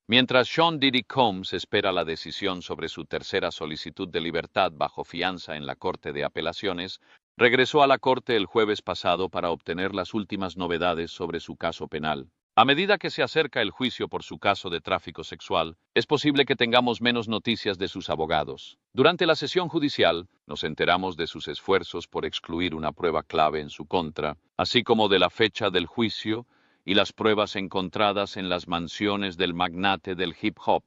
Mientras Sean Diddy Combs espera la decisión sobre su tercera solicitud de libertad bajo fianza en la Corte de Apelaciones, regresó a la Corte el jueves pasado para obtener las últimas novedades sobre su caso penal. A medida que se acerca el juicio por su caso de tráfico sexual, es posible que tengamos menos noticias de sus abogados. Durante la sesión judicial, nos enteramos de sus esfuerzos por excluir una prueba clave en su contra, así como de la fecha del juicio y las pruebas encontradas en las mansiones del magnate del hip hop.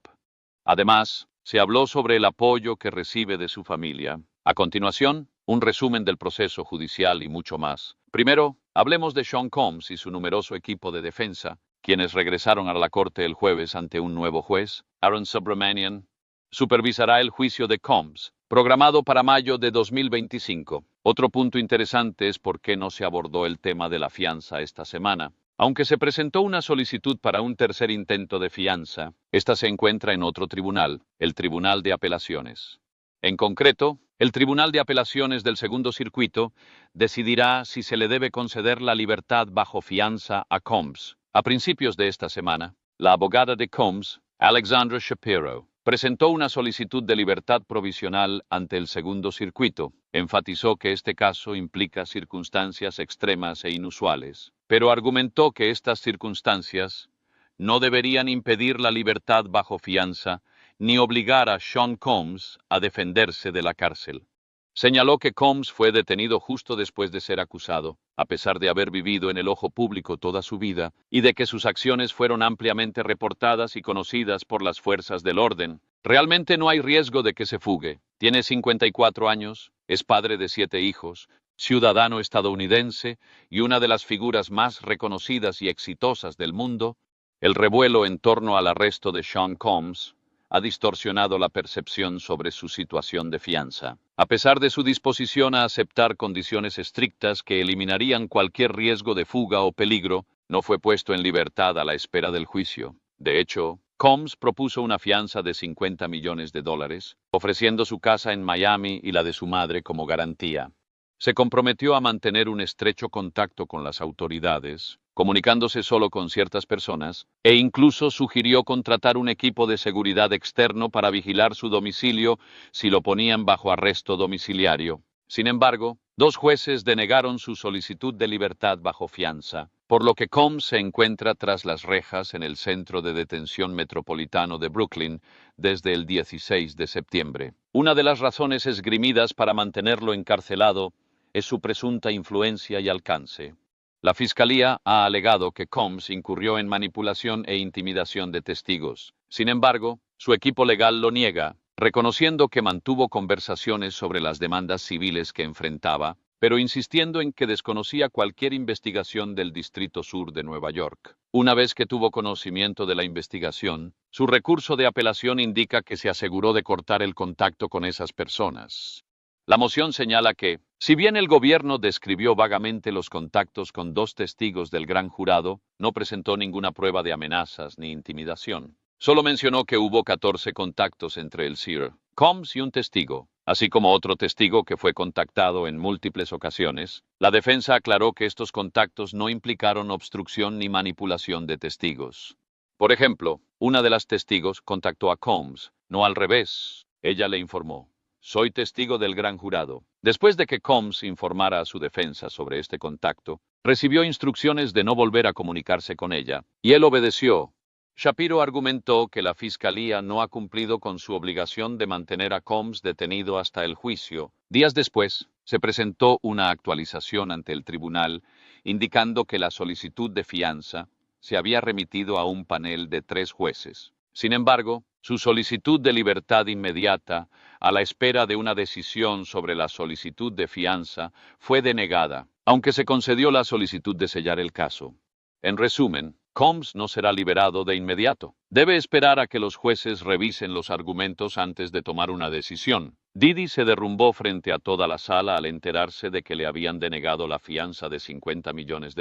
Además, se habló sobre el apoyo que recibe de su familia. A continuación, un resumen del proceso judicial y mucho más. Primero, hablemos de Sean Combs y su numeroso equipo de defensa, quienes regresaron a la corte el jueves ante un nuevo juez. Aaron Subramanian supervisará el juicio de Combs, programado para mayo de 2025. Otro punto interesante es por qué no se abordó el tema de la fianza esta semana. Aunque se presentó una solicitud para un tercer intento de fianza, esta se encuentra en otro tribunal, el Tribunal de Apelaciones. En concreto, el Tribunal de Apelaciones del Segundo Circuito decidirá si se le debe conceder la libertad bajo fianza a Combs. A principios de esta semana, la abogada de Combs, Alexandra Shapiro, presentó una solicitud de libertad provisional ante el Segundo Circuito. Enfatizó que este caso implica circunstancias extremas e inusuales, pero argumentó que estas circunstancias no deberían impedir la libertad bajo fianza ni obligar a Sean Combs a defenderse de la cárcel. Señaló que Combs fue detenido justo después de ser acusado, a pesar de haber vivido en el ojo público toda su vida, y de que sus acciones fueron ampliamente reportadas y conocidas por las fuerzas del orden. Realmente no hay riesgo de que se fugue. Tiene 54 años, es padre de 7 hijos, ciudadano estadounidense y una de las figuras más reconocidas y exitosas del mundo. El revuelo en torno al arresto de Sean Combs ha distorsionado la percepción sobre su situación de fianza. A pesar de su disposición a aceptar condiciones estrictas que eliminarían cualquier riesgo de fuga o peligro, no fue puesto en libertad a la espera del juicio. De hecho, Combs propuso una fianza de $50 millones, ofreciendo su casa en Miami y la de su madre como garantía. Se comprometió a mantener un estrecho contacto con las autoridades, comunicándose solo con ciertas personas, e incluso sugirió contratar un equipo de seguridad externo para vigilar su domicilio si lo ponían bajo arresto domiciliario. Sin embargo, 2 jueces denegaron su solicitud de libertad bajo fianza, por lo que Combs se encuentra tras las rejas en el Centro de Detención Metropolitano de Brooklyn desde el 16 de septiembre. Una de las razones esgrimidas para mantenerlo encarcelado es su presunta influencia y alcance. La Fiscalía ha alegado que Combs incurrió en manipulación e intimidación de testigos. Sin embargo, su equipo legal lo niega, reconociendo que mantuvo conversaciones sobre las demandas civiles que enfrentaba, pero insistiendo en que desconocía cualquier investigación del Distrito Sur de Nueva York. Una vez que tuvo conocimiento de la investigación, su recurso de apelación indica que se aseguró de cortar el contacto con esas personas. La moción señala que, si bien el gobierno describió vagamente los contactos con 2 testigos del gran jurado, no presentó ninguna prueba de amenazas ni intimidación. Solo mencionó que hubo 14 contactos entre el Sir Combs y un testigo, así como otro testigo que fue contactado en múltiples ocasiones. La defensa aclaró que estos contactos no implicaron obstrucción ni manipulación de testigos. Por ejemplo, una de las testigos contactó a Combs, no al revés. Ella le informó: soy testigo del gran jurado. Después de que Combs informara a su defensa sobre este contacto, recibió instrucciones de no volver a comunicarse con ella, y él obedeció. Shapiro argumentó que la Fiscalía no ha cumplido con su obligación de mantener a Combs detenido hasta el juicio. Días después, se presentó una actualización ante el tribunal, indicando que la solicitud de fianza se había remitido a un panel de 3 jueces. Sin embargo, su solicitud de libertad inmediata, a la espera de una decisión sobre la solicitud de fianza, fue denegada, aunque se concedió la solicitud de sellar el caso. En resumen, Combs no será liberado de inmediato. Debe esperar a que los jueces revisen los argumentos antes de tomar una decisión. Diddy se derrumbó frente a toda la sala al enterarse de que le habían denegado la fianza de $50 millones.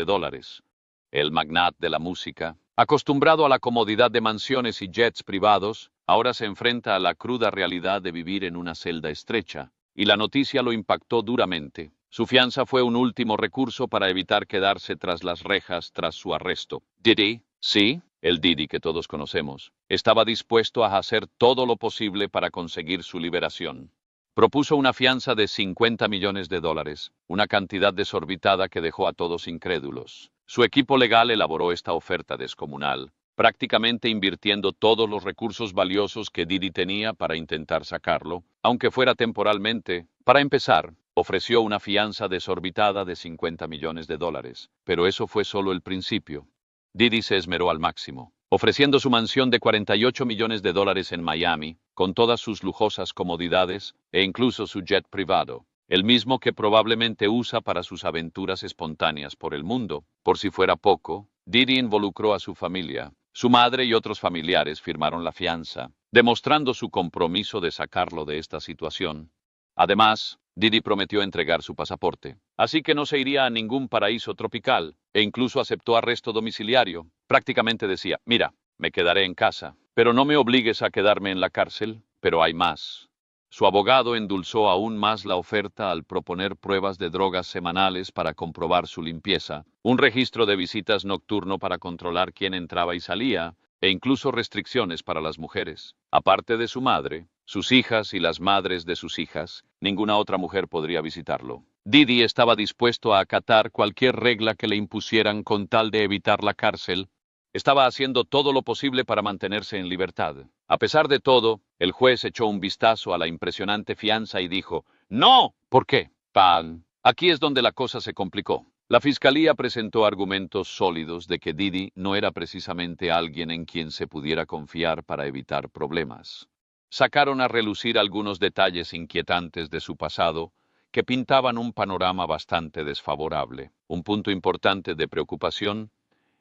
El magnate de la música, acostumbrado a la comodidad de mansiones y jets privados, ahora se enfrenta a la cruda realidad de vivir en una celda estrecha, y la noticia lo impactó duramente. Su fianza fue un último recurso para evitar quedarse tras las rejas tras su arresto. Diddy, sí, El Didi que todos conocemos, estaba dispuesto a hacer todo lo posible para conseguir su liberación. Propuso una fianza de 50 millones de dólares, una cantidad desorbitada que dejó a todos incrédulos. Su equipo legal elaboró esta oferta descomunal, prácticamente invirtiendo todos los recursos valiosos que Didi tenía para intentar sacarlo, aunque fuera temporalmente. Para empezar, ofreció una fianza desorbitada de 50 millones de dólares, pero eso fue solo el principio. Didi se esmeró al máximo, ofreciendo su mansión de 48 millones de dólares en Miami, con todas sus lujosas comodidades, e incluso su jet privado, el mismo que probablemente usa para sus aventuras espontáneas por el mundo. Por si fuera poco, Didi involucró a su familia. Su madre y otros familiares firmaron la fianza, demostrando su compromiso de sacarlo de esta situación. Además, Didi prometió entregar su pasaporte, así que no se iría a ningún paraíso tropical, e incluso aceptó arresto domiciliario. Prácticamente decía, mira, me quedaré en casa, pero no me obligues a quedarme en la cárcel. Pero hay más. Su abogado endulzó aún más la oferta al proponer pruebas de drogas semanales para comprobar su limpieza, un registro de visitas nocturno para controlar quién entraba y salía, e incluso restricciones para las mujeres. Aparte de su madre, sus hijas y las madres de sus hijas, ninguna otra mujer podría visitarlo. Didi estaba dispuesto a acatar cualquier regla que le impusieran con tal de evitar la cárcel. Estaba haciendo todo lo posible para mantenerse en libertad. A pesar de todo, el juez echó un vistazo a la impresionante fianza y dijo, ¡No! ¿Por qué? Pan. Aquí es donde la cosa se complicó. La fiscalía presentó argumentos sólidos de que Didi no era precisamente alguien en quien se pudiera confiar para evitar problemas. Sacaron a relucir algunos detalles inquietantes de su pasado que pintaban un panorama bastante desfavorable. Un punto importante de preocupación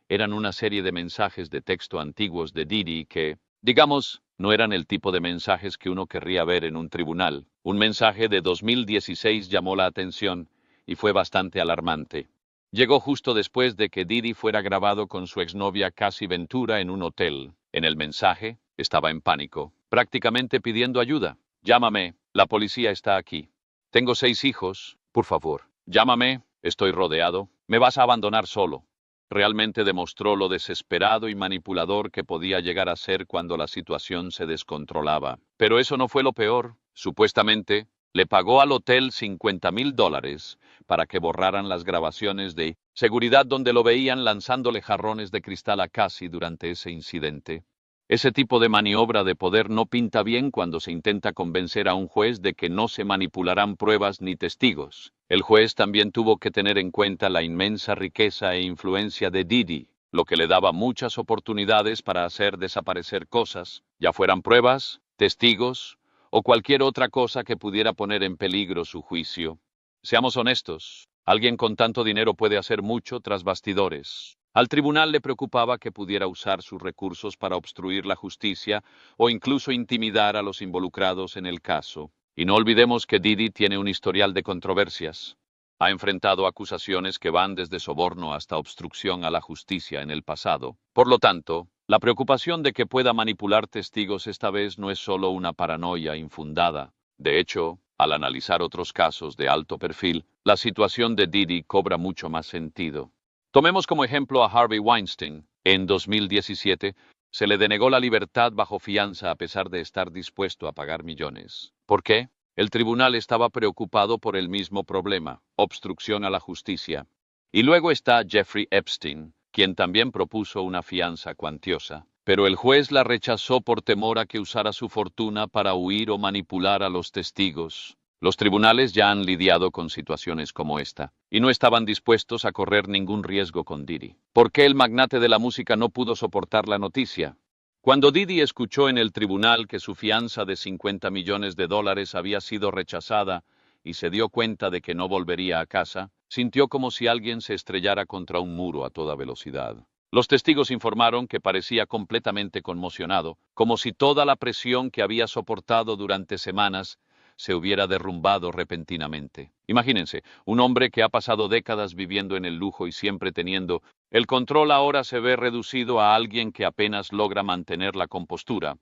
eran una serie de mensajes de texto antiguos de Didi que, digamos, no eran el tipo de mensajes que uno querría ver en un tribunal. Un mensaje de 2016 llamó la atención y fue bastante alarmante. Llegó justo después de que Didi fuera grabado con su exnovia Cassie Ventura en un hotel. En el mensaje, estaba en pánico, prácticamente pidiendo ayuda. Llámame, la policía está aquí. Tengo 6 hijos, por favor. Llámame, estoy rodeado. Me vas a abandonar solo. Realmente demostró lo desesperado y manipulador que podía llegar a ser cuando la situación se descontrolaba. Pero eso no fue lo peor. Supuestamente, le pagó al hotel $50,000 para que borraran las grabaciones de seguridad donde lo veían lanzándole jarrones de cristal a Cassie durante ese incidente. Ese tipo de maniobra de poder no pinta bien cuando se intenta convencer a un juez de que no se manipularán pruebas ni testigos. El juez también tuvo que tener en cuenta la inmensa riqueza e influencia de Didi, lo que le daba muchas oportunidades para hacer desaparecer cosas, ya fueran pruebas, testigos o cualquier otra cosa que pudiera poner en peligro su juicio. Seamos honestos, alguien con tanto dinero puede hacer mucho tras bastidores. Al tribunal le preocupaba que pudiera usar sus recursos para obstruir la justicia o incluso intimidar a los involucrados en el caso. Y no olvidemos que Didi tiene un historial de controversias. Ha enfrentado acusaciones que van desde soborno hasta obstrucción a la justicia en el pasado. Por lo tanto, la preocupación de que pueda manipular testigos esta vez no es solo una paranoia infundada. De hecho, al analizar otros casos de alto perfil, la situación de Didi cobra mucho más sentido. Tomemos como ejemplo a Harvey Weinstein. En 2017, se le denegó la libertad bajo fianza a pesar de estar dispuesto a pagar millones. ¿Por qué? El tribunal estaba preocupado por el mismo problema, obstrucción a la justicia. Y luego está Jeffrey Epstein, quien también propuso una fianza cuantiosa, pero el juez la rechazó por temor a que usara su fortuna para huir o manipular a los testigos. Los tribunales ya han lidiado con situaciones como esta, y no estaban dispuestos a correr ningún riesgo con Didi. ¿Por qué el magnate de la música no pudo soportar la noticia? Cuando Didi escuchó en el tribunal que su fianza de 50 millones de dólares había sido rechazada y se dio cuenta de que no volvería a casa, sintió como si alguien se estrellara contra un muro a toda velocidad. Los testigos informaron que parecía completamente conmocionado, como si toda la presión que había soportado durante semanas se hubiera derrumbado repentinamente. Imagínense, un hombre que ha pasado décadas viviendo en el lujo y siempre teniendo el control ahora se ve reducido a alguien que apenas logra mantener la compostura.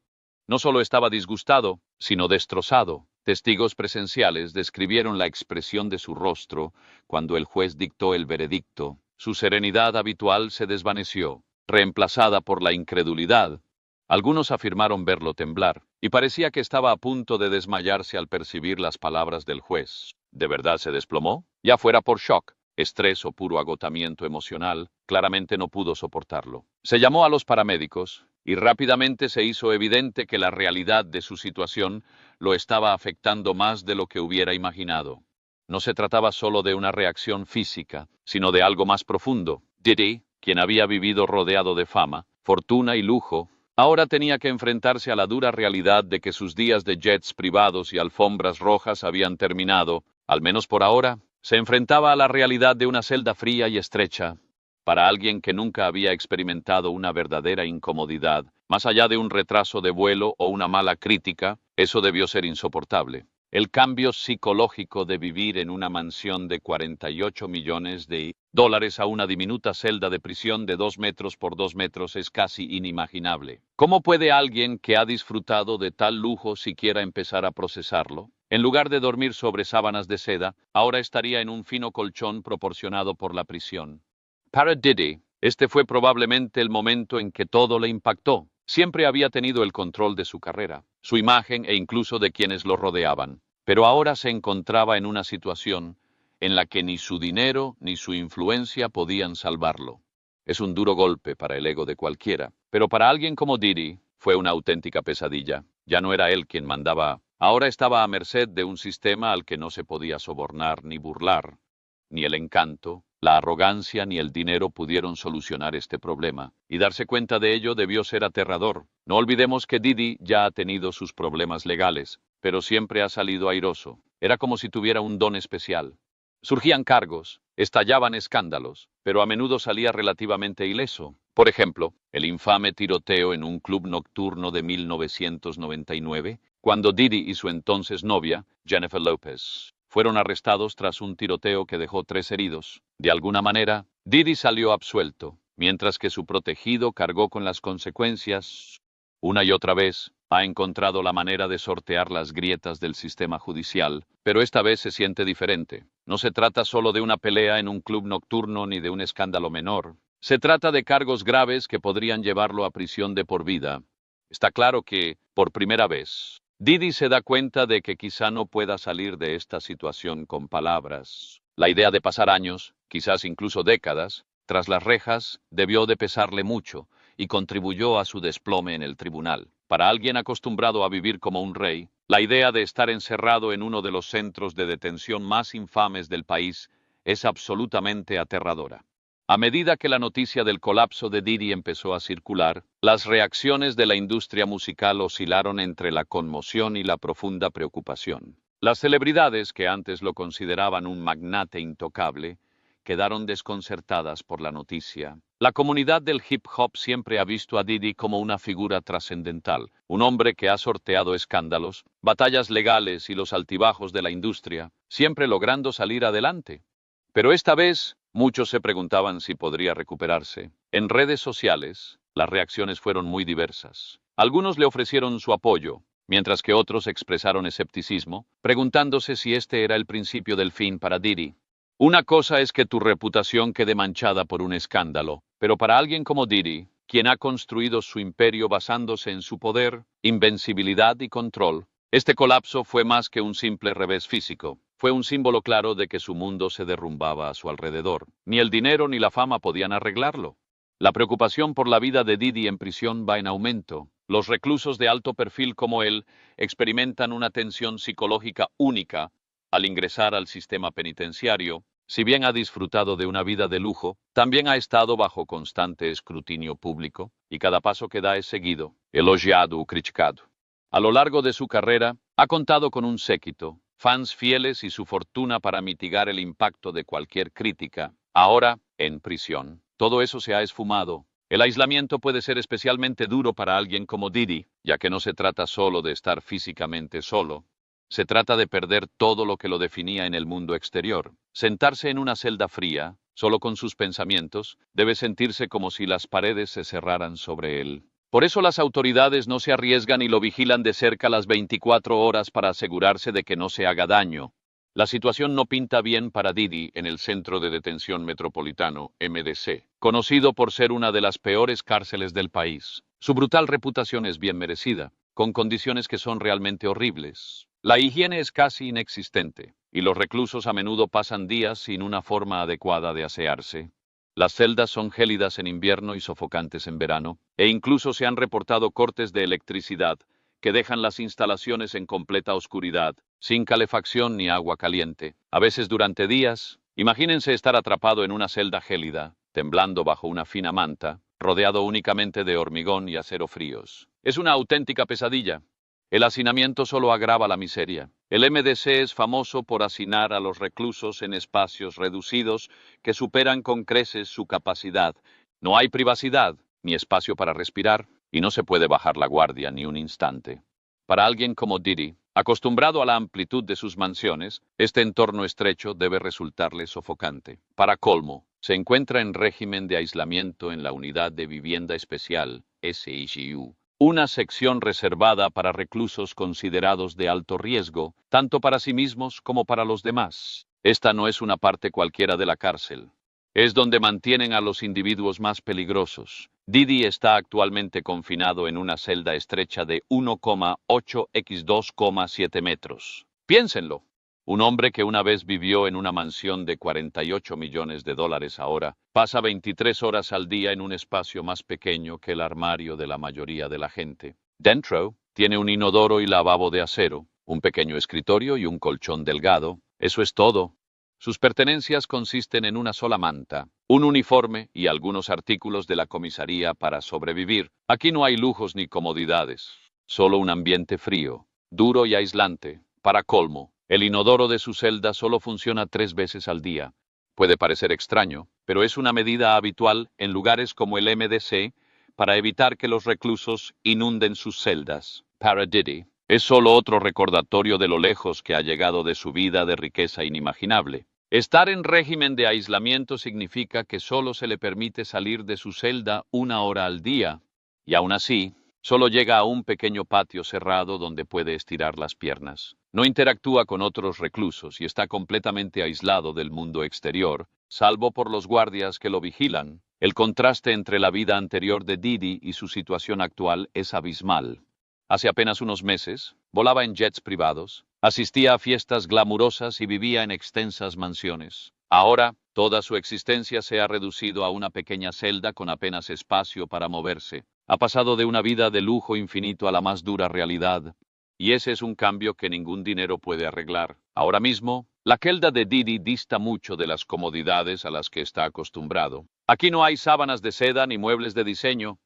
No solo estaba disgustado, sino destrozado. Testigos presenciales describieron la expresión de su rostro cuando el juez dictó el veredicto. Su serenidad habitual se desvaneció. reemplazada por la incredulidad. Algunos afirmaron verlo temblar, y parecía que estaba a punto de desmayarse al percibir las palabras del juez. ¿De verdad se desplomó? Ya fuera por shock, estrés o puro agotamiento emocional, claramente no pudo soportarlo. Se llamó a los paramédicos, y rápidamente se hizo evidente que la realidad de su situación lo estaba afectando más de lo que hubiera imaginado. No se trataba solo de una reacción física, sino de algo más profundo. Diddy, quien había vivido rodeado de fama, fortuna y lujo, ahora tenía que enfrentarse a la dura realidad de que sus días de jets privados y alfombras rojas habían terminado. Al menos por ahora, se enfrentaba a la realidad de una celda fría y estrecha. Para alguien que nunca había experimentado una verdadera incomodidad, más allá de un retraso de vuelo o una mala crítica, eso debió ser insoportable. El cambio psicológico de vivir en una mansión de 48 millones de dólares a una diminuta celda de prisión de 2 metros por 2 metros es casi inimaginable. ¿Cómo puede alguien que ha disfrutado de tal lujo siquiera empezar a procesarlo? En lugar de dormir sobre sábanas de seda, ahora estaría en un fino colchón proporcionado por la prisión. Para Diddy, este fue probablemente el momento en que todo le impactó. Siempre había tenido el control de su carrera, su imagen e incluso de quienes lo rodeaban. Pero ahora se encontraba en una situación en la que ni su dinero ni su influencia podían salvarlo. Es un duro golpe para el ego de cualquiera, pero para alguien como Diddy fue una auténtica pesadilla. Ya no era él quien mandaba, ahora estaba a merced de un sistema al que no se podía sobornar ni burlar. Ni el encanto, la arrogancia ni el dinero pudieron solucionar este problema, y darse cuenta de ello debió ser aterrador. No olvidemos que Diddy ya ha tenido sus problemas legales, pero siempre ha salido airoso. Era como si tuviera un don especial. Surgían cargos, estallaban escándalos, pero a menudo salía relativamente ileso. Por ejemplo, el infame tiroteo en un club nocturno de 1999, cuando Diddy y su entonces novia, Jennifer Lopez, fueron arrestados tras un tiroteo que dejó 3 heridos. De alguna manera, Diddy salió absuelto, mientras que su protegido cargó con las consecuencias. Una y otra vez, ha encontrado la manera de sortear las grietas del sistema judicial, pero esta vez se siente diferente. No se trata solo de una pelea en un club nocturno ni de un escándalo menor. Se trata de cargos graves que podrían llevarlo a prisión de por vida. Está claro que, por primera vez, Diddy se da cuenta de que quizá no pueda salir de esta situación con palabras. La idea de pasar años, quizás incluso décadas, tras las rejas, debió de pesarle mucho y contribuyó a su desplome en el tribunal. Para alguien acostumbrado a vivir como un rey, la idea de estar encerrado en uno de los centros de detención más infames del país es absolutamente aterradora. A medida que la noticia del colapso de Diddy empezó a circular, las reacciones de la industria musical oscilaron entre la conmoción y la profunda preocupación. Las celebridades, que antes lo consideraban un magnate intocable, quedaron desconcertadas por la noticia. La comunidad del hip hop siempre ha visto a Diddy como una figura trascendental, un hombre que ha sorteado escándalos, batallas legales y los altibajos de la industria, siempre logrando salir adelante. Pero esta vez, muchos se preguntaban si podría recuperarse. En redes sociales, las reacciones fueron muy diversas. Algunos le ofrecieron su apoyo, mientras que otros expresaron escepticismo, preguntándose si este era el principio del fin para Diddy. Una cosa es que tu reputación quede manchada por un escándalo, pero para alguien como Diddy, quien ha construido su imperio basándose en su poder, invencibilidad y control, este colapso fue más que un simple revés físico. Fue un símbolo claro de que su mundo se derrumbaba a su alrededor. Ni el dinero ni la fama podían arreglarlo. La preocupación por la vida de Diddy en prisión va en aumento. Los reclusos de alto perfil como él experimentan una tensión psicológica única al ingresar al sistema penitenciario. Si bien ha disfrutado de una vida de lujo, también ha estado bajo constante escrutinio público, y cada paso que da es seguido, elogiado o criticado. A lo largo de su carrera, ha contado con un séquito, fans fieles y su fortuna para mitigar el impacto de cualquier crítica. Ahora, en prisión, todo eso se ha esfumado. El aislamiento puede ser especialmente duro para alguien como Diddy, ya que no se trata solo de estar físicamente solo. Se trata de perder todo lo que lo definía en el mundo exterior. Sentarse en una celda fría, solo con sus pensamientos, debe sentirse como si las paredes se cerraran sobre él. Por eso las autoridades no se arriesgan y lo vigilan de cerca las 24 horas para asegurarse de que no se haga daño. La situación no pinta bien para Didi en el Centro de Detención Metropolitano, MDC, conocido por ser una de las peores cárceles del país. Su brutal reputación es bien merecida, con condiciones que son realmente horribles. La higiene es casi inexistente, y los reclusos a menudo pasan días sin una forma adecuada de asearse. Las celdas son gélidas en invierno y sofocantes en verano, e incluso se han reportado cortes de electricidad que dejan las instalaciones en completa oscuridad, sin calefacción ni agua caliente. A veces durante días, imagínense estar atrapado en una celda gélida, temblando bajo una fina manta, rodeado únicamente de hormigón y acero fríos. Es una auténtica pesadilla. El hacinamiento solo agrava la miseria. El MDC es famoso por hacinar a los reclusos en espacios reducidos que superan con creces su capacidad. No hay privacidad, ni espacio para respirar, y no se puede bajar la guardia ni un instante. Para alguien como Didi, acostumbrado a la amplitud de sus mansiones, este entorno estrecho debe resultarle sofocante. Para colmo, se encuentra en régimen de aislamiento en la Unidad de Vivienda Especial, SIGU, una sección reservada para reclusos considerados de alto riesgo, tanto para sí mismos como para los demás. Esta no es una parte cualquiera de la cárcel. Es donde mantienen a los individuos más peligrosos. Didi está actualmente confinado en una celda estrecha de 1,8 x 2,7 metros. Piénsenlo. Un hombre que una vez vivió en una mansión de 48 millones de dólares ahora, pasa 23 horas al día en un espacio más pequeño que el armario de la mayoría de la gente. Dentro, tiene un inodoro y lavabo de acero, un pequeño escritorio y un colchón delgado. Eso es todo. Sus pertenencias consisten en una sola manta, un uniforme y algunos artículos de la comisaría para sobrevivir. Aquí no hay lujos ni comodidades, solo un ambiente frío, duro y aislante. Para colmo, el inodoro de su celda solo funciona 3 veces al día. Puede parecer extraño, pero es una medida habitual en lugares como el MDC para evitar que los reclusos inunden sus celdas. Para Didi, es solo otro recordatorio de lo lejos que ha llegado de su vida de riqueza inimaginable. Estar en régimen de aislamiento significa que solo se le permite salir de su celda 1 hora al día, y aún así, solo llega a un pequeño patio cerrado donde puede estirar las piernas. No interactúa con otros reclusos y está completamente aislado del mundo exterior, salvo por los guardias que lo vigilan. El contraste entre la vida anterior de Didi y su situación actual es abismal. Hace apenas unos meses, volaba en jets privados, asistía a fiestas glamurosas y vivía en extensas mansiones. Ahora, toda su existencia se ha reducido a una pequeña celda con apenas espacio para moverse. Ha pasado de una vida de lujo infinito a la más dura realidad, y ese es un cambio que ningún dinero puede arreglar. Ahora mismo, la celda de Didi dista mucho de las comodidades a las que está acostumbrado. Aquí no hay sábanas de seda ni muebles de diseño.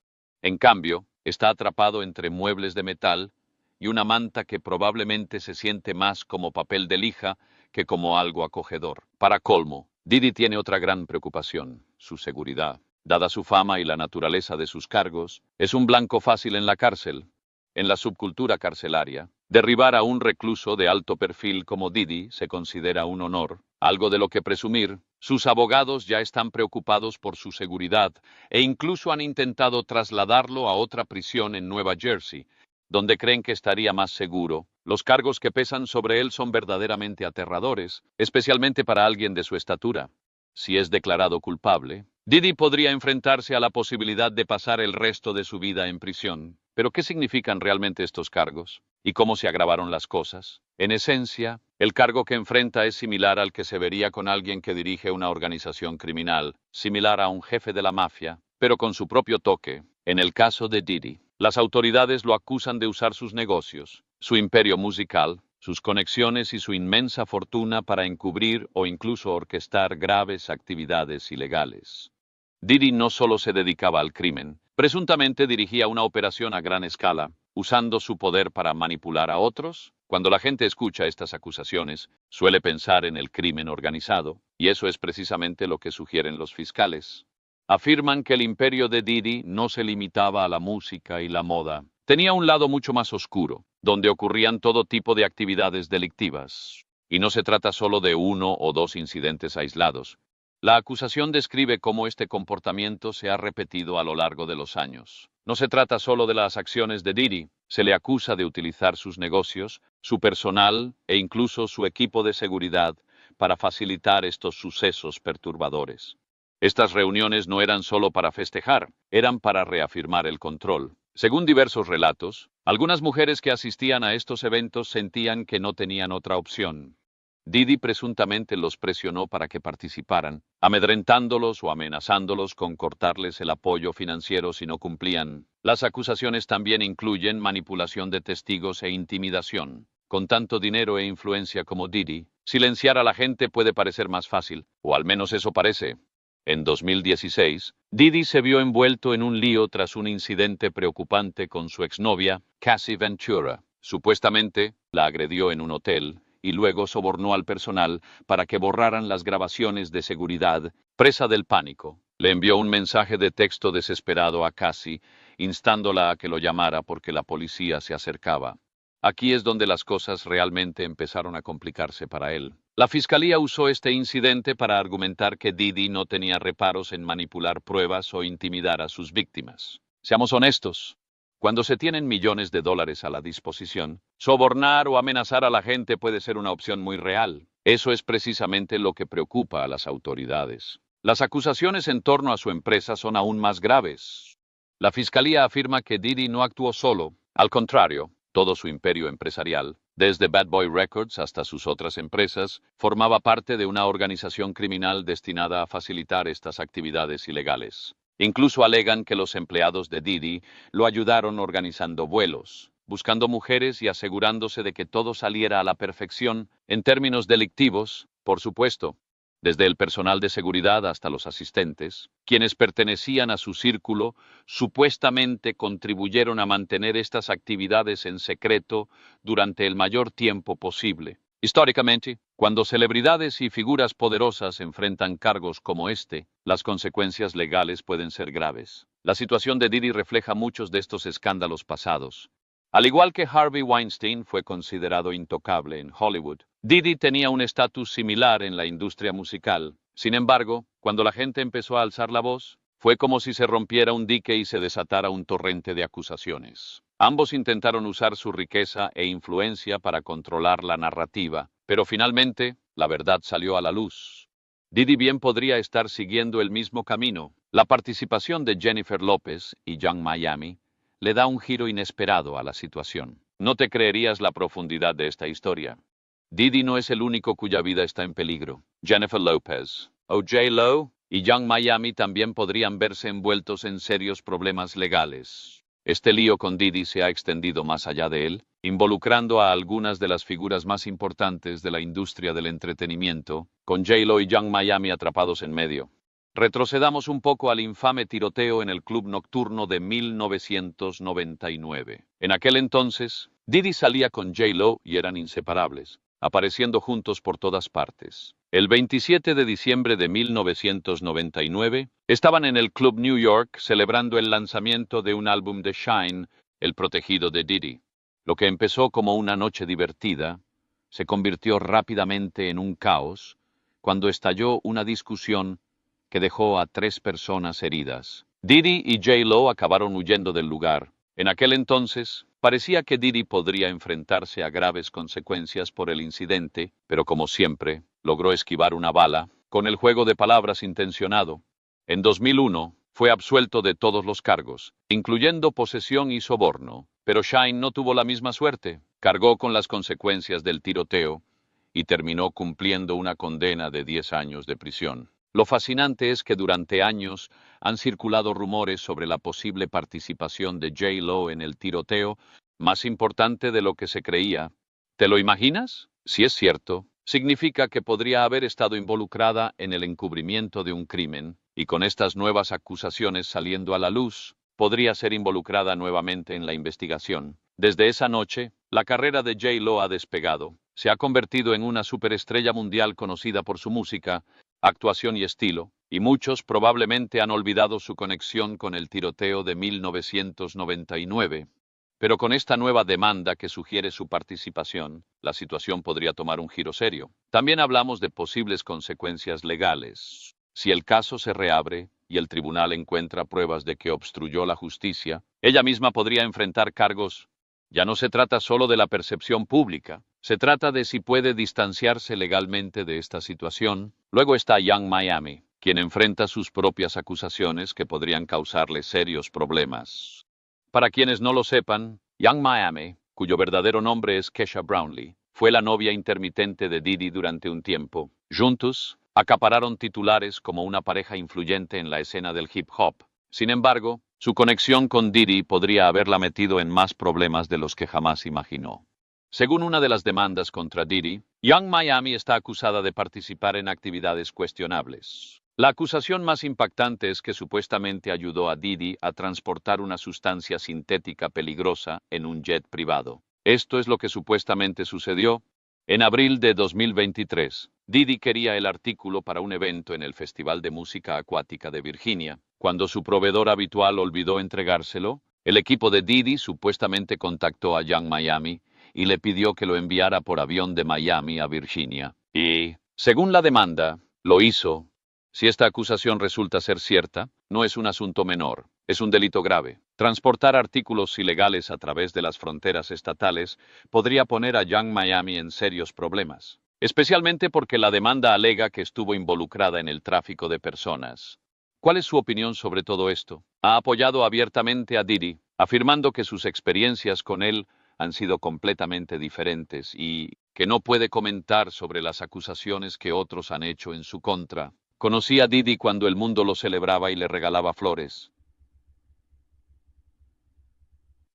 En cambio, está atrapado entre muebles de metal y una manta que probablemente se siente más como papel de lija que como algo acogedor. Para colmo, Didi tiene otra gran preocupación, su seguridad. Dada su fama y la naturaleza de sus cargos, es un blanco fácil en la cárcel. En la subcultura carcelaria, derribar a un recluso de alto perfil como Didi se considera un honor, algo de lo que presumir. Sus abogados ya están preocupados por su seguridad e incluso han intentado trasladarlo a otra prisión en Nueva Jersey, donde creen que estaría más seguro. Los cargos que pesan sobre él son verdaderamente aterradores, especialmente para alguien de su estatura. Si es declarado culpable, Didi podría enfrentarse a la posibilidad de pasar el resto de su vida en prisión. Pero ¿qué significan realmente estos cargos? ¿Y cómo se agravaron las cosas? En esencia, el cargo que enfrenta es similar al que se vería con alguien que dirige una organización criminal, similar a un jefe de la mafia, pero con su propio toque. En el caso de Didi, las autoridades lo acusan de usar sus negocios, su imperio musical, sus conexiones y su inmensa fortuna para encubrir o incluso orquestar graves actividades ilegales. Didi no solo se dedicaba al crimen, presuntamente dirigía una operación a gran escala, usando su poder para manipular a otros. Cuando la gente escucha estas acusaciones, suele pensar en el crimen organizado, y eso es precisamente lo que sugieren los fiscales. Afirman que el imperio de Didi no se limitaba a la música y la moda. Tenía un lado mucho más oscuro, donde ocurrían todo tipo de actividades delictivas. Y no se trata solo de 1 o 2 incidentes aislados. La acusación describe cómo este comportamiento se ha repetido a lo largo de los años. No se trata solo de las acciones de Didi, se le acusa de utilizar sus negocios su personal e incluso su equipo de seguridad para facilitar estos sucesos perturbadores. Estas reuniones no eran solo para festejar, eran para reafirmar el control. Según diversos relatos, algunas mujeres que asistían a estos eventos sentían que no tenían otra opción. Diddy presuntamente los presionó para que participaran, amedrentándolos o amenazándolos con cortarles el apoyo financiero si no cumplían. Las acusaciones también incluyen manipulación de testigos e intimidación. Con tanto dinero e influencia como Diddy, silenciar a la gente puede parecer más fácil, o al menos eso parece. En 2016, Diddy se vio envuelto en un lío tras un incidente preocupante con su exnovia, Cassie Ventura. Supuestamente, la agredió en un hotel y luego sobornó al personal para que borraran las grabaciones de seguridad. Presa del pánico, le envió un mensaje de texto desesperado a Cassie, instándola a que lo llamara porque la policía se acercaba. Aquí es donde las cosas realmente empezaron a complicarse para él. La fiscalía usó este incidente para argumentar que Diddy no tenía reparos en manipular pruebas o intimidar a sus víctimas. Seamos honestos. Cuando se tienen millones de dólares a la disposición, sobornar o amenazar a la gente puede ser una opción muy real. Eso es precisamente lo que preocupa a las autoridades. Las acusaciones en torno a su empresa son aún más graves. La fiscalía afirma que Diddy no actuó solo. Al contrario, todo su imperio empresarial, desde Bad Boy Records hasta sus otras empresas, formaba parte de una organización criminal destinada a facilitar estas actividades ilegales. Incluso alegan que los empleados de Diddy lo ayudaron organizando vuelos, buscando mujeres y asegurándose de que todo saliera a la perfección en términos delictivos, por supuesto. Desde el personal de seguridad hasta los asistentes, quienes pertenecían a su círculo, supuestamente contribuyeron a mantener estas actividades en secreto durante el mayor tiempo posible. Históricamente, cuando celebridades y figuras poderosas enfrentan cargos como este, las consecuencias legales pueden ser graves. La situación de Diddy refleja muchos de estos escándalos pasados. Al igual que Harvey Weinstein fue considerado intocable en Hollywood, Diddy tenía un estatus similar en la industria musical. Sin embargo, cuando la gente empezó a alzar la voz, fue como si se rompiera un dique y se desatara un torrente de acusaciones. Ambos intentaron usar su riqueza e influencia para controlar la narrativa, pero finalmente, la verdad salió a la luz. Diddy bien podría estar siguiendo el mismo camino. La participación de Jennifer López y Yung Miami le da un giro inesperado a la situación. No te creerías la profundidad de esta historia. Diddy no es el único cuya vida está en peligro. Jennifer Lopez, J.Lo y Yung Miami también podrían verse envueltos en serios problemas legales. Este lío con Diddy se ha extendido más allá de él, involucrando a algunas de las figuras más importantes de la industria del entretenimiento, con J.Lo y Yung Miami atrapados en medio. Retrocedamos un poco al infame tiroteo en el club nocturno de 1999. En aquel entonces, Diddy salía con J.Lo y eran inseparables, apareciendo juntos por todas partes. El 27 de diciembre de 1999, estaban en el Club New York celebrando el lanzamiento de un álbum de Shine, el protegido de Diddy. Lo que empezó como una noche divertida, se convirtió rápidamente en un caos cuando estalló una discusión que dejó a 3 personas heridas. Diddy y J.Lo acabaron huyendo del lugar. En aquel entonces, parecía que Diddy podría enfrentarse a graves consecuencias por el incidente, pero como siempre, logró esquivar una bala, con el juego de palabras intencionado. En 2001, fue absuelto de todos los cargos, incluyendo posesión y soborno, pero Shine no tuvo la misma suerte. Cargó con las consecuencias del tiroteo y terminó cumpliendo una condena de 10 años de prisión. Lo fascinante es que durante años han circulado rumores sobre la posible participación de J.Lo en el tiroteo, más importante de lo que se creía. ¿Te lo imaginas? Si es cierto, significa que podría haber estado involucrada en el encubrimiento de un crimen, y con estas nuevas acusaciones saliendo a la luz, podría ser involucrada nuevamente en la investigación. Desde esa noche, la carrera de J.Lo ha despegado. Se ha convertido en una superestrella mundial conocida por su música, actuación y estilo, y muchos probablemente han olvidado su conexión con el tiroteo de 1999. Pero con esta nueva demanda que sugiere su participación, la situación podría tomar un giro serio. También hablamos de posibles consecuencias legales. Si el caso se reabre y el tribunal encuentra pruebas de que obstruyó la justicia, ella misma podría enfrentar cargos Ya no se trata solo de la percepción pública, se trata de si puede distanciarse legalmente de esta situación. Luego está Young Miami, quien enfrenta sus propias acusaciones que podrían causarle serios problemas. Para quienes no lo sepan, Young Miami, cuyo verdadero nombre es Kesha Brownlee, fue la novia intermitente de Diddy durante un tiempo. Juntos, acapararon titulares como una pareja influyente en la escena del hip hop. Sin embargo, su conexión con Diddy podría haberla metido en más problemas de los que jamás imaginó. Según una de las demandas contra Diddy, Young Miami está acusada de participar en actividades cuestionables. La acusación más impactante es que supuestamente ayudó a Diddy a transportar una sustancia sintética peligrosa en un jet privado. Esto es lo que supuestamente sucedió. En abril de 2023, Diddy quería el artículo para un evento en el Festival de Música Acuática de Virginia. Cuando su proveedor habitual olvidó entregárselo, el equipo de Diddy supuestamente contactó a Young Miami y le pidió que lo enviara por avión de Miami a Virginia. Y, según la demanda, lo hizo. Si esta acusación resulta ser cierta, no es un asunto menor, es un delito grave. Transportar artículos ilegales a través de las fronteras estatales podría poner a Young Miami en serios problemas, especialmente porque la demanda alega que estuvo involucrada en el tráfico de personas. ¿Cuál es su opinión sobre todo esto? Ha apoyado abiertamente a Diddy, afirmando que sus experiencias con él han sido completamente diferentes y que no puede comentar sobre las acusaciones que otros han hecho en su contra. Conocí a Diddy cuando el mundo lo celebraba y le regalaba flores.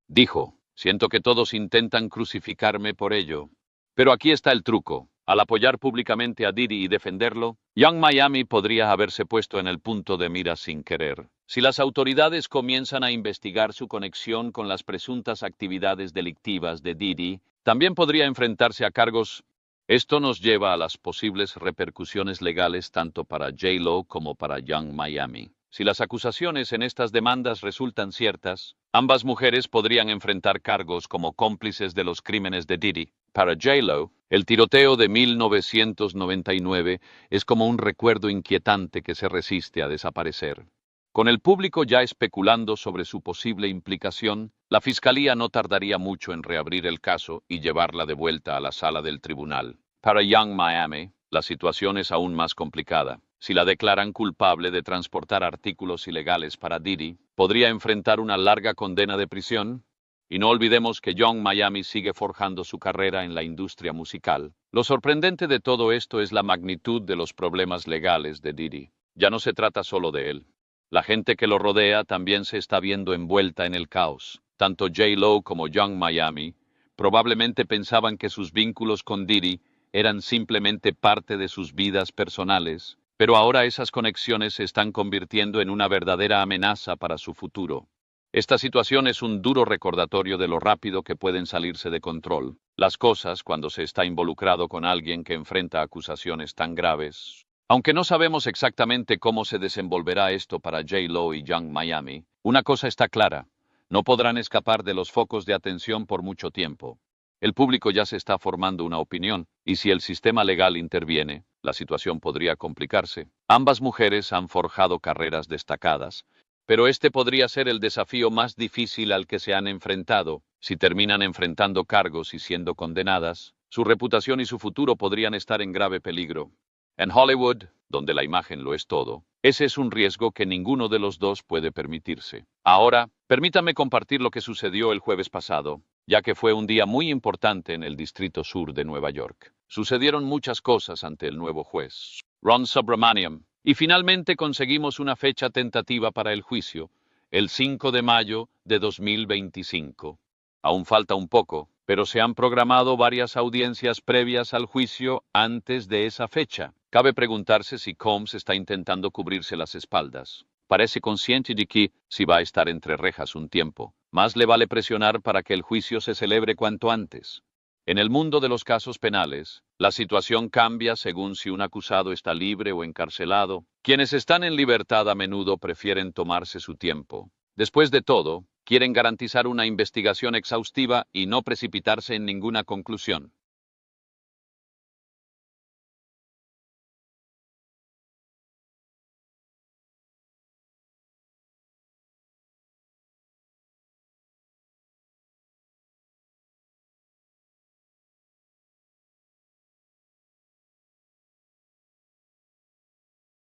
Dijo, siento que todos intentan crucificarme por ello. Pero aquí está el truco. Al apoyar públicamente a Diddy y defenderlo, Young Miami podría haberse puesto en el punto de mira sin querer. Si las autoridades comienzan a investigar su conexión con las presuntas actividades delictivas de Diddy, también podría enfrentarse a cargos. Esto nos lleva a las posibles repercusiones legales tanto para J-Lo como para Young Miami. Si las acusaciones en estas demandas resultan ciertas, ambas mujeres podrían enfrentar cargos como cómplices de los crímenes de Diddy. Para J-Lo, el tiroteo de 1999 es como un recuerdo inquietante que se resiste a desaparecer. Con el público ya especulando sobre su posible implicación, la Fiscalía no tardaría mucho en reabrir el caso y llevarla de vuelta a la sala del tribunal. Para Young Miami, la situación es aún más complicada. Si la declaran culpable de transportar artículos ilegales para Diddy, podría enfrentar una larga condena de prisión. Y no olvidemos que Young Miami sigue forjando su carrera en la industria musical. Lo sorprendente de todo esto es la magnitud de los problemas legales de Diddy. Ya no se trata solo de él. La gente que lo rodea también se está viendo envuelta en el caos. Tanto J-Lo como Young Miami probablemente pensaban que sus vínculos con Diddy eran simplemente parte de sus vidas personales, pero ahora esas conexiones se están convirtiendo en una verdadera amenaza para su futuro. Esta situación es un duro recordatorio de lo rápido que pueden salirse de control las cosas cuando se está involucrado con alguien que enfrenta acusaciones tan graves. Aunque no sabemos exactamente cómo se desenvolverá esto para J-Lo y Young Miami, una cosa está clara, no podrán escapar de los focos de atención por mucho tiempo. El público ya se está formando una opinión, y si el sistema legal interviene, la situación podría complicarse. Ambas mujeres han forjado carreras destacadas, pero este podría ser el desafío más difícil al que se han enfrentado. Si terminan enfrentando cargos y siendo condenadas, su reputación y su futuro podrían estar en grave peligro. En Hollywood, donde la imagen lo es todo, ese es un riesgo que ninguno de los dos puede permitirse. Ahora, permítame compartir lo que sucedió el jueves pasado, ya que fue un día muy importante en el Distrito Sur de Nueva York. Sucedieron muchas cosas ante el nuevo juez, Ron Subramaniam, y finalmente conseguimos una fecha tentativa para el juicio, el 5 de mayo de 2025. Aún falta un poco, pero se han programado varias audiencias previas al juicio antes de esa fecha. Cabe preguntarse si Combs está intentando cubrirse las espaldas. Parece consciente de que, si va a estar entre rejas un tiempo, más le vale presionar para que el juicio se celebre cuanto antes. En el mundo de los casos penales, la situación cambia según si un acusado está libre o encarcelado. Quienes están en libertad a menudo prefieren tomarse su tiempo. Después de todo, quieren garantizar una investigación exhaustiva y no precipitarse en ninguna conclusión.